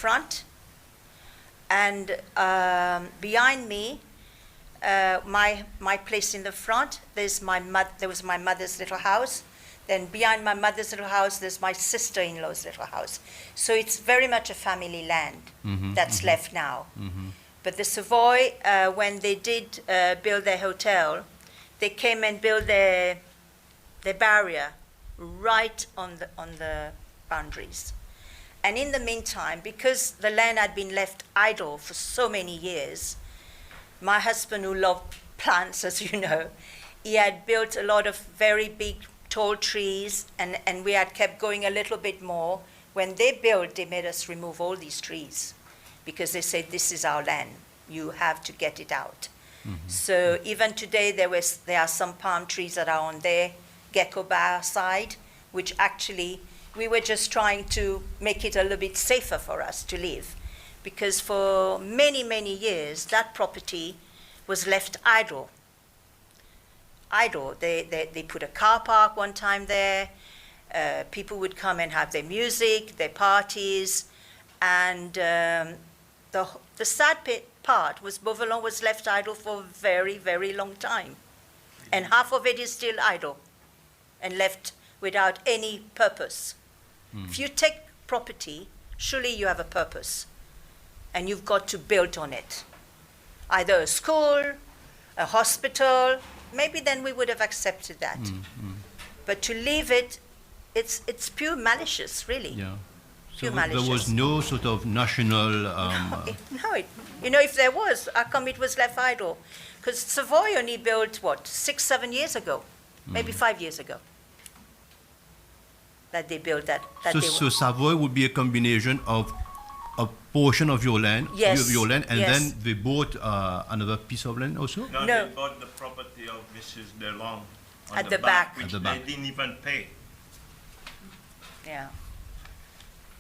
front, and behind me, my place in the front, there was my mother's little house. Then behind my mother's little house, there's my sister-in-law's little house. So it's very much a family land that's left now. But the Savoy, when they did build their hotel, they came and built their barrier right on the boundaries. And in the meantime, because the land had been left idle for so many years, my husband, who loved plants, as you know, he had built a lot of very big, tall trees, and we had kept going a little bit more. When they built, they made us remove all these trees because they said, this is our land. You have to get it out. So even today, there are some palm trees that are on their gecko bar side, which actually we were just trying to make it a little bit safer for us to live. Because for many, many years, that property was left idle. They put a car park one time there. People would come and have their music, their parties. And the sad part was Beauvalon was left idle for a very, very long time. And half of it is still idle and left without any purpose. If you take property, surely you have a purpose. And you've got to build on it. Either a school, a hospital, maybe then we would have accepted that. But to leave it, it's pure malicious, really. Yeah. Pure So malicious. there was no sort of national... if there was, how come it was left idle? Because Savoy only built, 6-7 years ago, maybe 5 years ago, that they built that. So Savoy would be a combination of a portion of your land, your land, and then they bought another piece of land also? No, No. they bought the property of Mrs. DeLong on At the back. which At the back. they didn't even pay. Yeah.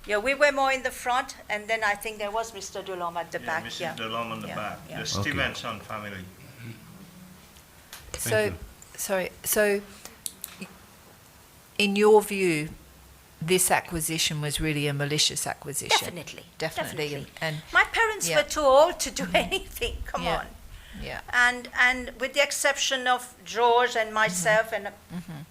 Yeah, we were more in the front, and then I think there was Mr. Dulom at the back. Mrs. DeLong on the back. Yeah. The Stevenson family. you. So in your view, this acquisition was really a malicious acquisition? Definitely. And My parents Yeah. were too old to do anything. Come Yeah. on. yeah. And with the exception of George and myself and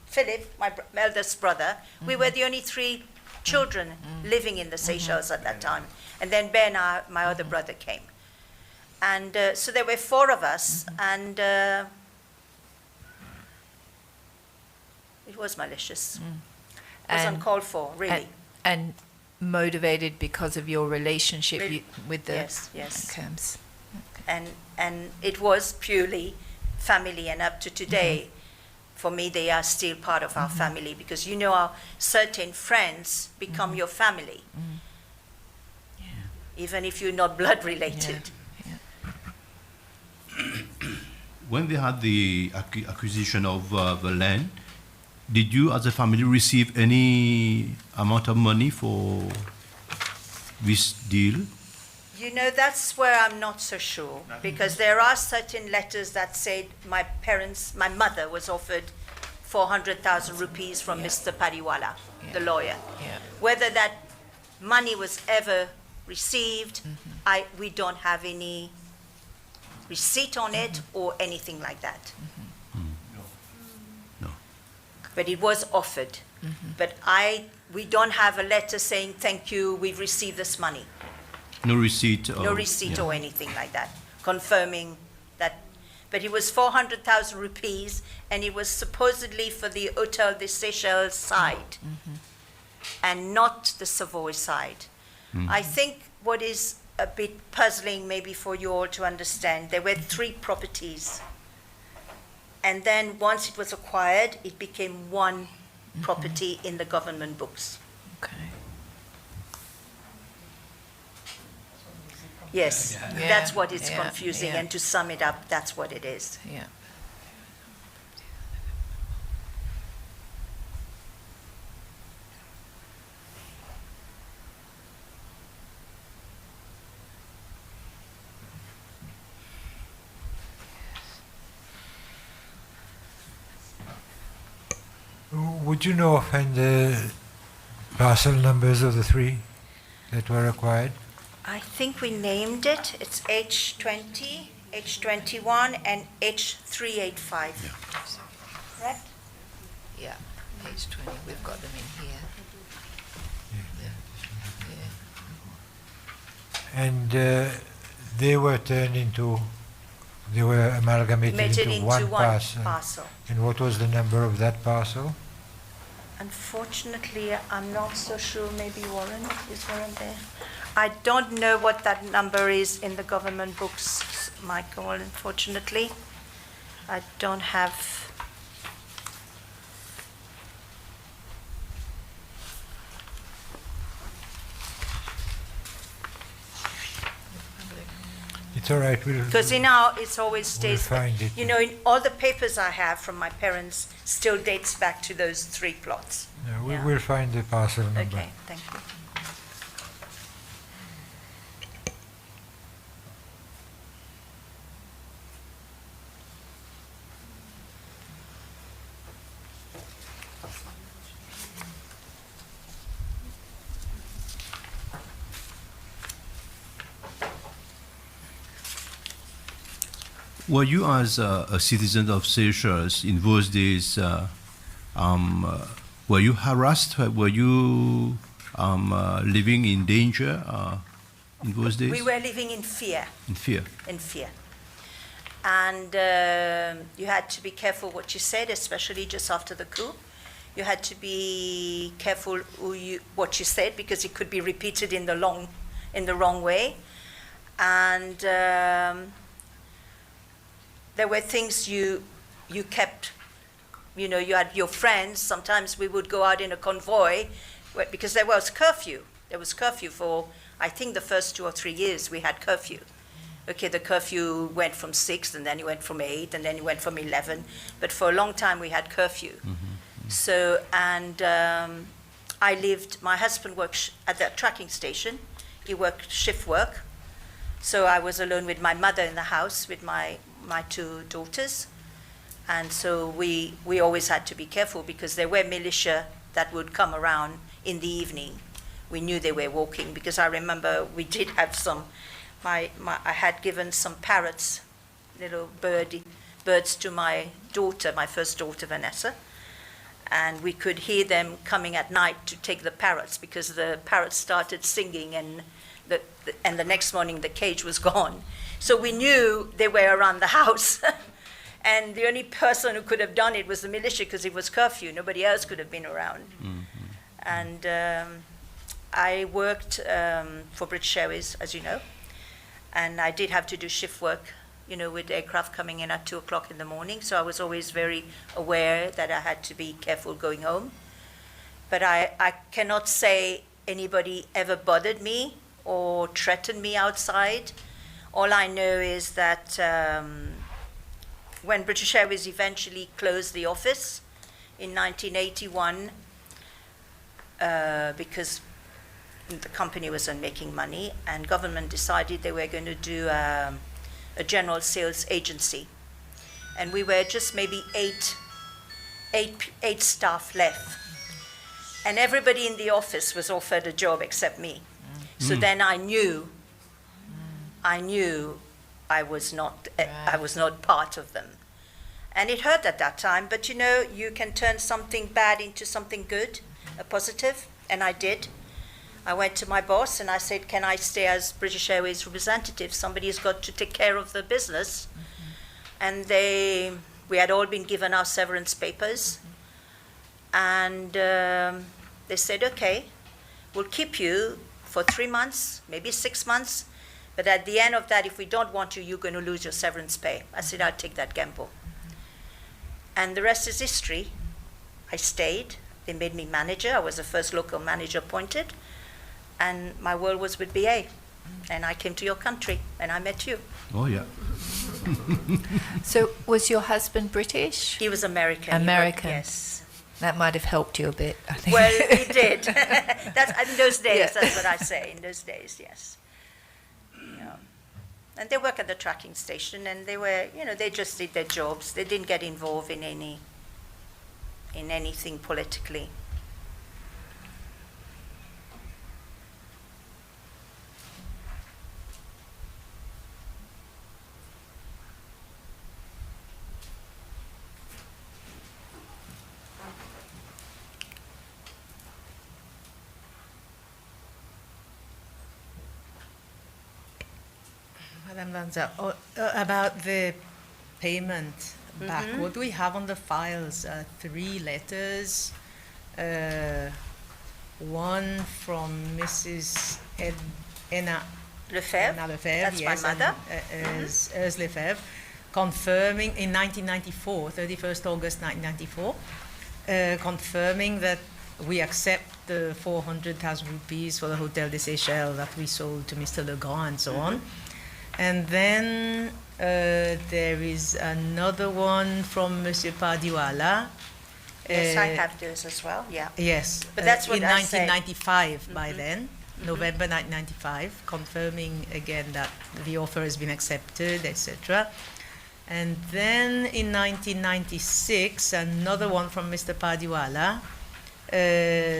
Philip, my eldest brother, we were the only 3 children living in the Seychelles at that time. And then Ben, my other brother, came. And so there were 4 of us, and it was malicious. It was And- uncalled for, really. And motivated because of your relationship Re- with the Yes. Camps. And it was purely family, and up to today, for me, they are still part of our family, because you know how certain friends become your family, even if you're not blood related. When they had the acquisition of the land, did you as a family receive any amount of money for this deal? You know, that's where I'm not so sure, because there are certain letters that said my mother was offered 400,000 rupees from Mr. Padiwala, the lawyer. Yeah. Whether that money was ever received, we don't have any receipt on it or anything like that. No. But it was offered. But we don't have a letter saying, thank you, we've received this money. No receipt? No receipt or anything like that, confirming that. But it was 400,000 rupees, and it was supposedly for the Hotel des Seychelles side, and not the Savoy side. I think what is a bit puzzling maybe for you all to understand, there were 3 properties. And then once it was acquired, it became one property in the government books. Okay. Yes, Yeah. that's what is Yeah, confusing, yeah. and to sum it up, that's what it is. Yeah. Would you know offhand the parcel numbers of the 3 that were acquired? I think we named it. It's H20, H21, and H385. Correct? Yeah, page 20. We've got them in here. Yeah. And they were amalgamated Made it into one parcel. parcel. And what was the number of that parcel? Unfortunately, I'm not so sure. Maybe Warren, is Warren there? I don't know what that number is in the government books, Michael, unfortunately. I don't have. It's all right. Because in our, it always stays, find it. you know, in all the papers I have from my parents still dates back to those 3 plots. No, Yeah. we'll find the parcel number. Okay, thank you. Were you, as a citizen of Seychelles in those days, were you harassed? Were you living in danger in those days? We were living in fear. In fear. In fear. And you had to be careful what you said, especially just after the coup. You had to be careful what you said, because it could be repeated in the wrong way. And there were things you kept, you know, you had your friends. Sometimes we would go out in a convoy because there was curfew. There was curfew for, I think, the first 2 or 3 years we had curfew. Okay, the curfew went from 6, and then it went from 8, and then it went from 11. But for a long time we had curfew. Mm-hmm. So, and my husband worked at the tracking station. He worked shift work. So I was alone with my mother in the house with my 2 daughters. And so we always had to be careful, because there were militia that would come around in the evening. We knew they were walking, because I remember we did have some, I had given some parrots, little birds to my daughter, my first daughter, Vanessa. And we could hear them coming at night to take the parrots, because the parrots started singing, and the next morning the cage was gone. So we knew they were around the house. And the only person who could have done it was the militia, because it was curfew. Nobody else could have been around. Mm-hmm. And I worked for British Airways, as you know. And I did have to do shift work, you know, with aircraft coming in at 2 o'clock in the morning. So I was always very aware that I had to be careful going home. But I cannot say anybody ever bothered me or threatened me outside. All I know is that when British Airways eventually closed the office in 1981, because the company wasn't making money, and government decided they were going to do a general sales agency. And we were just maybe eight staff left. And everybody in the office was offered a job except me. So then I knew I was not part of them. And it hurt at that time, but you know, you can turn something bad into something good, a positive, and I did. I went to my boss and I said, can I stay as British Airways representative? Somebody's got to take care of the business. And we had all been given our severance papers. And they said, okay, we'll keep you for 3 months, maybe 6 months. But at the end of that, if we don't want you, you're going to lose your severance pay. I said, I'll take that gamble. And the rest is history. I stayed. They made me manager. I was the first local manager appointed. And my world was with BA. And I came to your country, and I met you. Oh, yeah. So was your husband British? He was American. American. Yes. That might have helped you a bit, I think. Well, he did. That's in those days. Yeah. That's what I say. In those days, yes. Yeah. And they work at the tracking station, and they were, you know, they just did their jobs. They didn't get involved in anything politically. Madam Lanza, about the payment back, what do we have on the files? 3 letters, one from Mrs. Enna Lefebvre, Lefebvre, that's yes, my mother. Urs Lefebvre, confirming in 1994, 31st August 1994, confirming that we accept the 400,000 rupees for the Hotel des Seychelles that we sold to Mr. Legrand and so on. And then there is another one from Monsieur Pardiwala. Yes, I have those as well, yeah. Yes, But that's what in I said. 1995 by then, November 1995, confirming again that the offer has been accepted, etc. And then in 1996, another one from Mr. Pardiwala,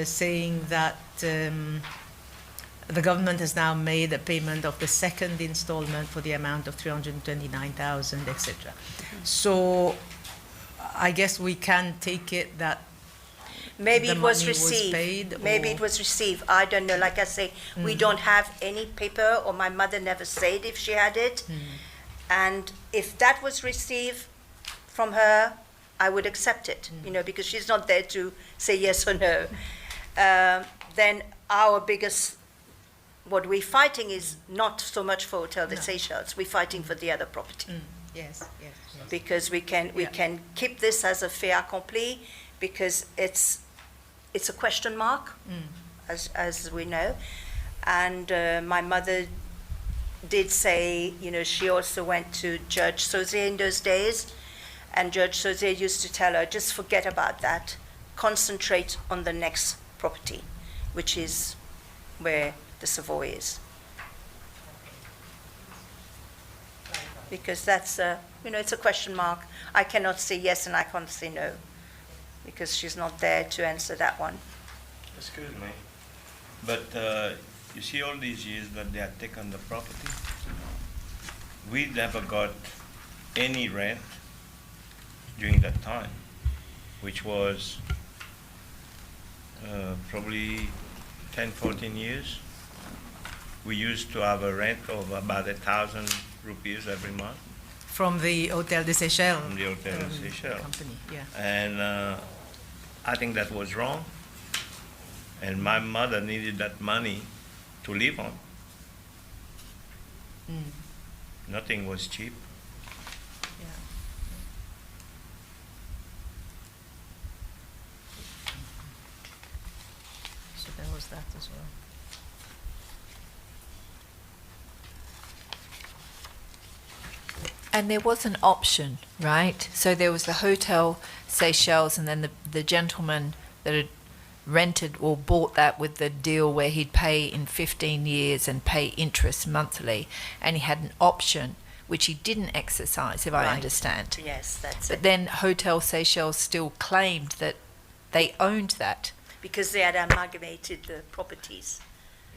saying that the government has now made a payment of the second installment for the amount of 329,000, etc. So I guess we can take it that Maybe the it was money was received. paid, Maybe or- it was received. I don't know. Like I say, we don't have any paper, or my mother never said if she had it. And if that was received from her, I would accept it, you know, because she's not there to say yes or no. Then our biggest, what we're fighting is not so much for Hotel des Seychelles. We're fighting for the other property. Yes, yes, yes. Because we can keep this as a fait accompli, because it's a question mark, as we know. And my mother did say, you know, she also went to Judge Sauzet in those days, and Judge Sauzet used to tell her, just forget about that, concentrate on the next property, which is where the Savoy is. Because that's you know, it's a question mark. I cannot say yes and I can't say no, because she's not there to answer that one. Excuse me, but you see all these years that they have taken the property, we never got any rent during that time, which was probably 10, 14 years. We used to have a rent of about 1,000 rupees every month From the Hotel des Seychelles. from the Hotel des Seychelles. Company, yeah. And I think that was wrong. And my mother needed that money to live on. Nothing was cheap. Yeah. So there was that as well. And there was an option, right? So there was the Hotel Seychelles, and then the gentleman that had rented or bought that with the deal where he'd pay in 15 years and pay interest monthly, and he had an option which he didn't exercise, if I Right. understand. Yes, that's But it. then Hotel Seychelles still claimed that they owned that Because they had amalgamated the properties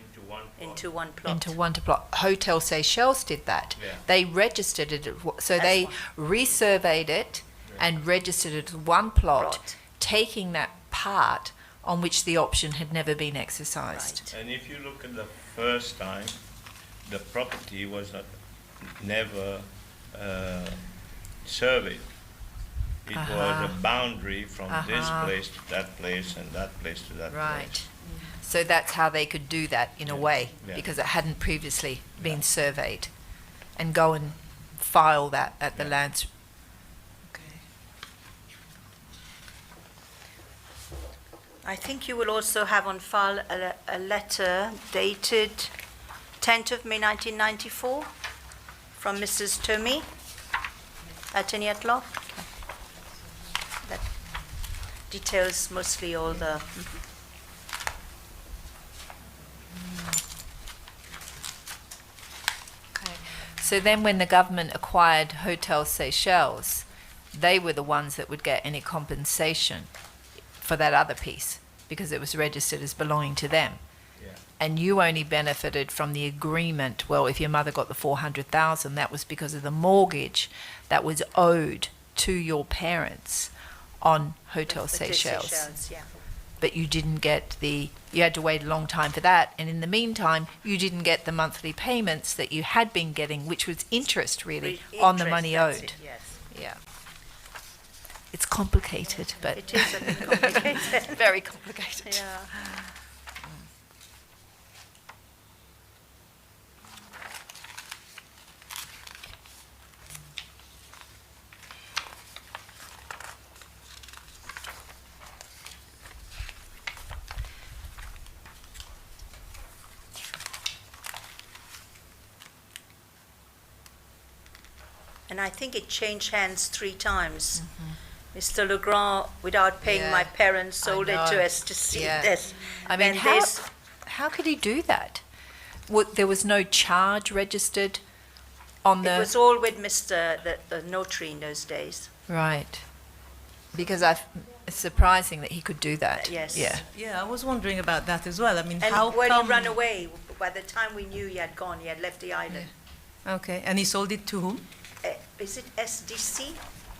Into one plot. into one plot. into one to plot. Hotel Seychelles did that. Yeah. They registered it, so As they one. resurveyed it and registered it as one plot, Plot. taking that part on which the option had never been exercised. Right. And if you look at the first time, the property was never surveyed. It was Uh-huh. a boundary from this Uh-huh. place to that place and that place to that Right. place. So that's how they could do that in a Yeah. way, Yeah. because it hadn't previously been surveyed, and go and file that at the Yeah. lands. Okay. I think you will also have on file a letter dated 10th of May 1994 from Mrs. Tomei at Eniatlo. That details mostly all the. Okay. So then when the government acquired Hotel Seychelles, they were the ones that would get any compensation for that other piece, because it was registered as belonging to them. Yeah. And you only benefited from the agreement. Well, if your mother got the 400,000, that was because of the mortgage that was owed to your parents on Hotel the Seychelles. Seychelles, yeah. but you didn't get you had to wait a long time for that. And in the meantime, you didn't get the monthly payments that you had been getting, which was interest really on the money That's owed. it, yes. Yeah. It's complicated, but It is a bit complicated. very complicated. Yeah. And I think it changed hands 3 times. Mr. Legrand, without paying Yeah, my parents, I sold it to know. us to see Yeah. this. I mean, Then how could he do that? There was no charge registered on it was all with Mr. the notary in those days. right. Because it's surprising that he could do that. Yes. Yeah. Yeah, I was wondering about that as well. I mean, And how when come... he ran away, by the time we knew he had gone, he had left the island. Okay, and he sold it to whom? Is it SDC?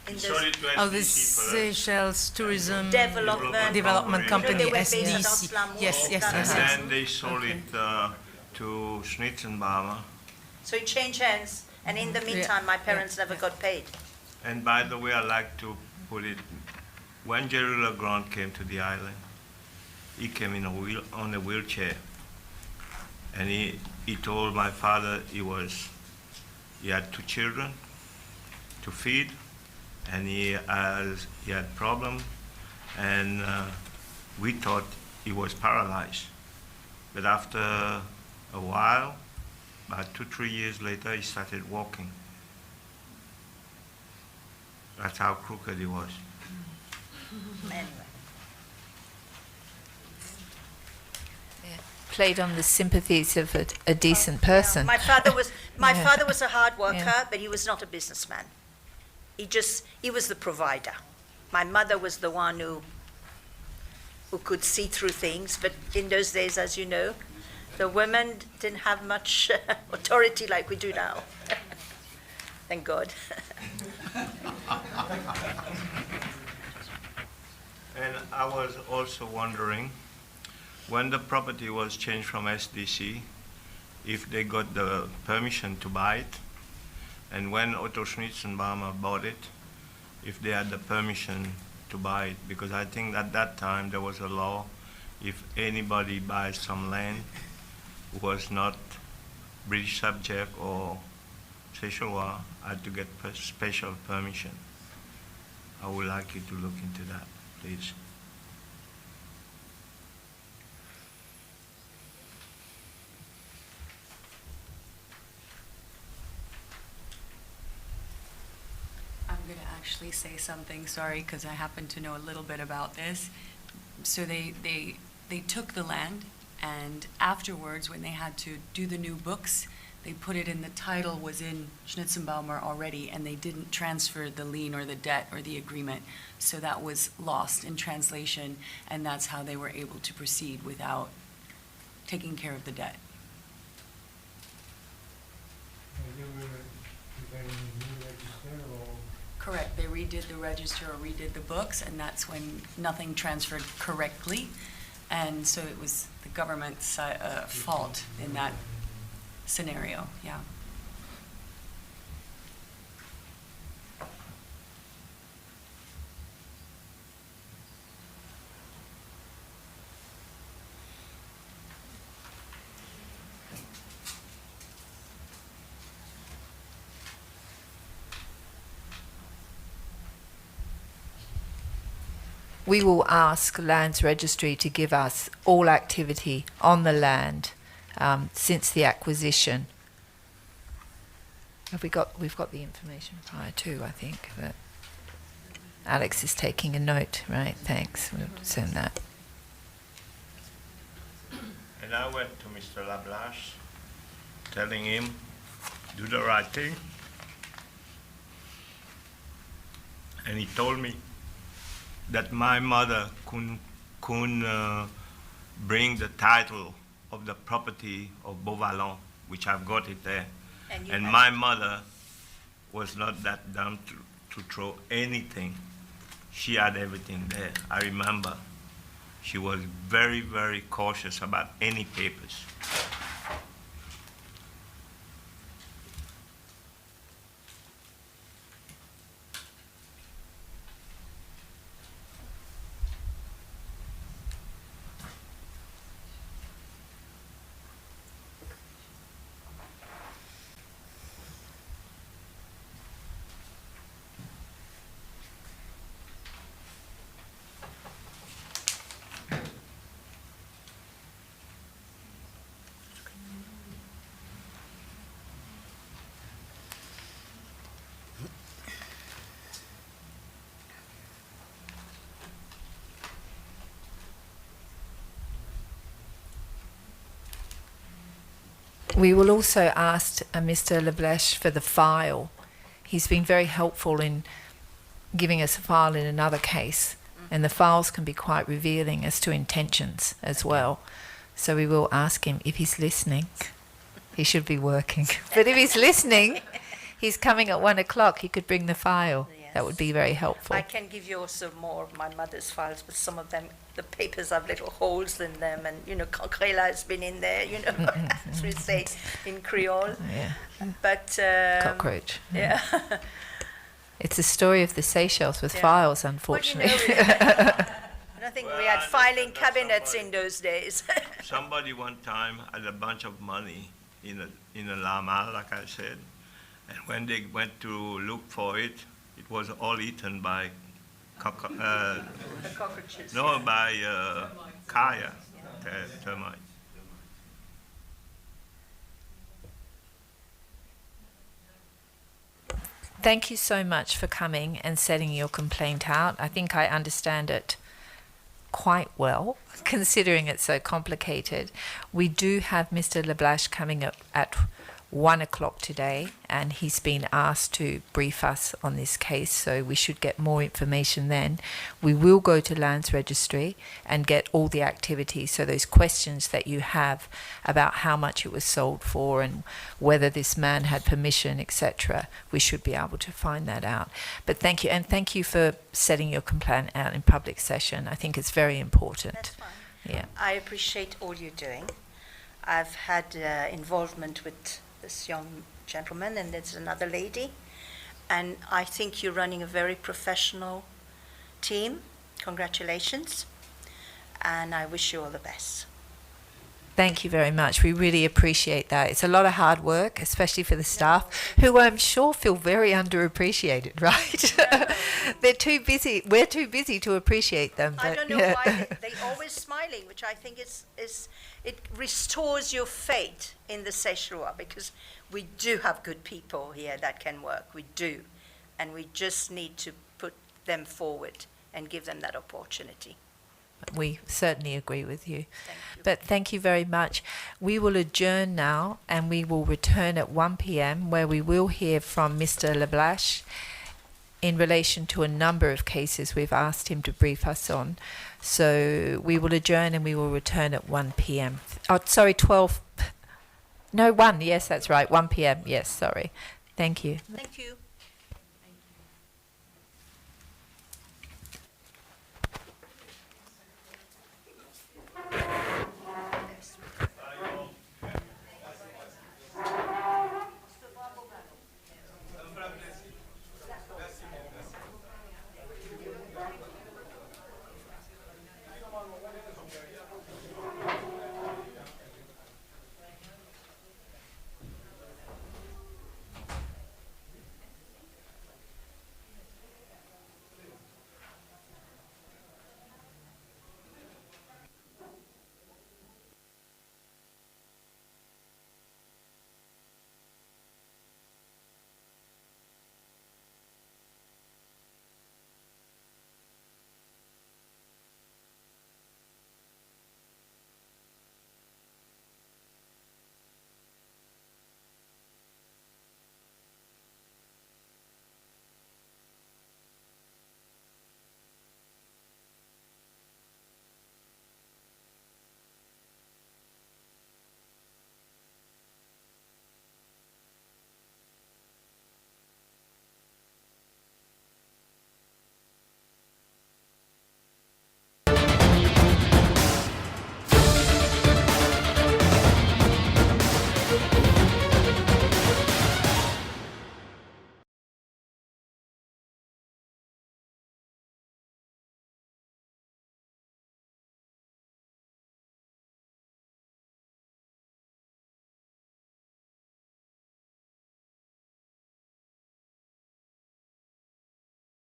In He those sold it to Oh, the SDC first. Seychelles Tourism Development Development Corporation. Company, They were based in SDC. Islam, Yes, yes, Ghana. yes, And yes. then they sold Okay. it to Schnitzenbaumer. So it changed hands, and in the meantime, my parents never got paid. And by the way, I like to put it, when Jerry Legrand came to the island, he came on a wheelchair. And he told my father he had 2 children to feed, and he had problem, and we thought he was paralyzed. But after a while, about 2-3 years later, he started walking. That's how crooked he was. Anyway. Played on the sympathies of a decent person. My father was Yeah. father was a hard worker, Yeah. but he was not a businessman. He was the provider. My mother was the one who could see through things, but in those days, as you know, the women didn't have much authority like we do now. Thank God. And I was also wondering, when the property was changed from SDC, if they got the permission to buy it, and when Otto Schnitzenbaumer bought it, if they had the permission to buy it, because I think at that time there was a law, if anybody buys some land who was not British subject or Seychellois, had to get special permission. I would like you to look into that, please. I'm going to actually say something, sorry, because I happen to know a little bit about this. So they took the land, and afterwards, when they had to do the new books, they put it in, the title was in Schnitzenbaumer already, and they didn't transfer the lien or the debt or the agreement. So that was lost in translation, and that's how they were able to proceed without taking care of the debt. Correct, they redid the register or redid the books, and that's when nothing transferred correctly. And so it was the government's fault in that scenario, yeah. We will ask Lands Registry to give us all activity on the land since the acquisition. We've got the information prior to, I think, but Alex is taking a note, right? Thanks. We'll send that. And I went to Mr. Lablache, telling him, do the right thing. And he told me that my mother couldn't bring the title of the property of Beauvalon, which I've got it there. And my mother was not that dumb to throw anything. She had everything there, I remember. She was very, very cautious about any papers. We will also ask Mr. Leblesh for the file. He's been very helpful in giving us a file in another case, and the files can be quite revealing as to intentions as well. So we will ask him if he's listening. He should be working. But if he's listening, he's coming at 1 o'clock. He could bring the file. Yes. That would be very helpful. I can give you also more of my mother's files, but some of them, the papers have little holes in them, and Concrela has been in there, as we say in Creole. Yeah. But Cockroach. yeah. It's a story of the Seychelles with Yeah. files, Well, unfortunately. I don't think we Well, had I filing understand that cabinets somebody- in those days. Somebody one time had a bunch of money in a llama, like I said, and when they went to look for it, it was all eaten by Cockroaches. no, by kaya, termites. Thank you so much for coming and setting your complaint out. I think I understand it quite well, considering it's so complicated. We do have Mr. Leblash coming up at 1 o'clock today, and he's been asked to brief us on this case, so we should get more information then. We will go to Lands Registry and get all the activities, so those questions that you have about how much it was sold for and whether this man had permission, etc., we should be able to find that out. But thank you, and thank you for setting your complaint out in public session. I think it's very important. That's fine. Yeah. I appreciate all you're doing. I've had involvement with this young gentleman, and there's another lady, and I think you're running a very professional team. Congratulations, and I wish you all the best. Thank you very much. We really appreciate that. It's a lot of hard work, especially for the staff, who I'm sure feel very underappreciated, right? They're too busy. We're too busy to appreciate them. I But don't know why they always smiling, which I think is it restores your faith in the Seychelles, because we do have good people here that can work. We do, and we just need to put them forward and give them that opportunity. We certainly agree with you. Thank you. But thank you very much. We will adjourn now, and we will return at 1 p.m. where we will hear from Mr. Leblash in relation to a number of cases we've asked him to brief us on. So we will adjourn and we will return at 1 p.m. Oh, sorry, 12. No, 1. Yes, that's right. 1 p.m. Yes, sorry. Thank you. Thank you.